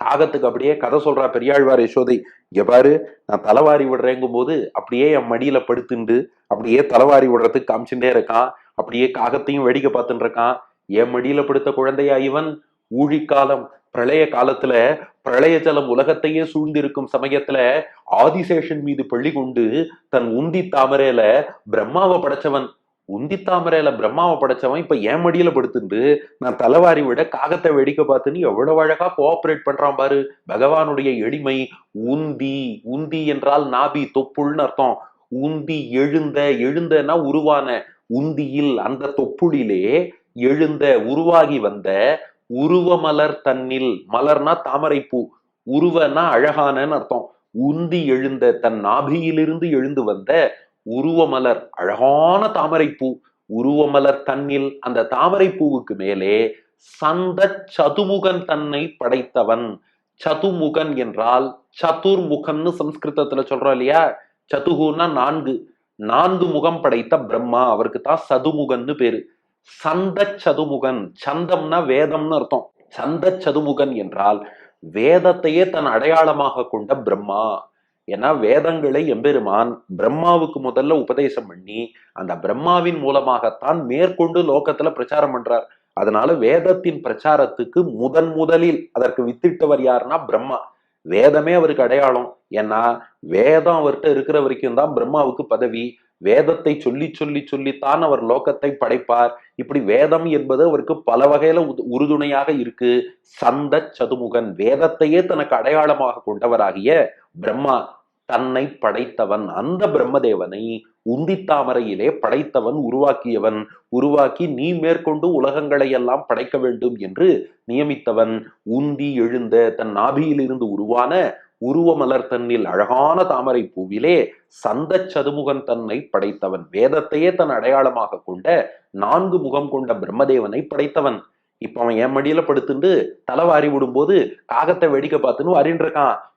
காகத்துக்கு அப்படியே கதை சொல்றா பெரியாழ்வார் யசோதை. இங்க பாரு, நான் தலைவாரி விடுறேங்கும் போது அப்படியே என் மடியில படுத்துண்டு அப்படியே தலைவாரி விடுறதுக்கு காமிச்சுட்டே இருக்கான். அப்படியே காகத்தையும் வேடிக்கை பார்த்துட்டு இருக்கான். என் மடியில படுத்த குழந்தையா இவன்? ஊழிக்காலம், பிரளய காலத்துல, பிரளய ஜலம் உலகத்தையே சூழ்ந்திருக்கும் சமயத்துல ஆதிசேஷன் மீது பள்ளி கொண்டு தன் உந்தி தாமரையில பிரம்மாவை படைச்சவன். உந்தி தாமரையில பிரம்மாவை படைச்சவன் இப்ப என் மடியில படுத்துட்டு நான் தலைவாரி விட காகத்தை வேடிக்கை பார்த்துன்னு எவ்வளவு அழகா கோஆபரேட் பண்றான் பாரு. பகவானுடைய எளிமை. உந்தி, உந்தி என்றால் நாபி, தொப்புள்னு அர்த்தம். உந்தி எழுந்த, எழுந்தனா உருவான, உந்தியில் அந்த தொப்புளிலே எழுந்த உருவாகி வந்த உருவமலர் தன்னில், மலர்னா தாமரை பூ, உருவனா அழகானன்னு அர்த்தம். உந்தி எழுந்த தன் நாபியிலிருந்து எழுந்து வந்த உருவமலர், அழகான தாமரை பூ, உருவமலர் தன்னில், அந்த தாமரை பூவுக்கு மேலே சந்த சதுமுகன் தன்னை படைத்தவன். சதுமுகன் என்றால் சதுர்முகன்னு சம்ஸ்கிருதத்துல சொல்றோம் இல்லையா. சதுகுன்னா நான்கு, நான்கு முகம் படைத்த பிரம்மா, அவருக்கு தான் சதுமுகன்னு பேரு. சந்த சதுமுகன், சந்தம்னா வேதம்னு அர்த்தம். சந்த சதுமுகன் என்றால் வேதத்தையே தன் அடையாளமாக கொண்ட பிரம்மா. ஏன்னா வேதங்களை எம்பெருமான் பிரம்மாவுக்கு முதல்ல உபதேசம் பண்ணி அந்த பிரம்மாவின் மூலமாகத்தான் மேற்கொண்டு லோகத்துல பிரச்சாரம் பண்றார். அதனால வேதத்தின் பிரச்சாரத்துக்கு முதலில் அதற்கு வித்திட்டவர் யாருன்னா பிரம்மா. வேதமே அவருக்கு அடையாளம். ஏன்னா வேதம் அவர்கிட்ட இருக்கிற வரைக்கும் தான் பிரம்மாவுக்கு பதவி. வேதத்தை சொல்லி சொல்லி சொல்லித்தான் அவர் லோகத்தை படைப்பார். இப்படி வேதம் என்பது அவருக்கு பல வகையில உறுதுணையாக இருக்கு. சந்த சதுமுகன், வேதத்தையே தனக்கு அடையாளமாக கொண்டவராகிய பிரம்மா தன்னை படைத்தவன். அந்த பிரம்மதேவனை உந்தித்தாமரையிலே படைத்தவன், உருவாக்கியவன். உருவாக்கி நீ மேற்கொண்டு உலகங்களை எல்லாம் படைக்க வேண்டும் என்று நியமித்தவன். உந்தி எழுந்த தன் நாபியிலிருந்து உருவான உருவமலர் தன்னில் அழகான தாமரை பூவிலே சந்த சதுமுகன் தன்னை படைத்தவன். வேதத்தையே தன் அடையாளமாக கொண்ட நான்கு முகம் கொண்ட பிரம்மதேவனை படைத்தவன். இப்ப அவன் என் மடியில படுத்துட்டு தலைவாரி விடும்போது காகத்தை வேடிக்கை பார்த்துன்னு வாரின்னு இருக்கான்.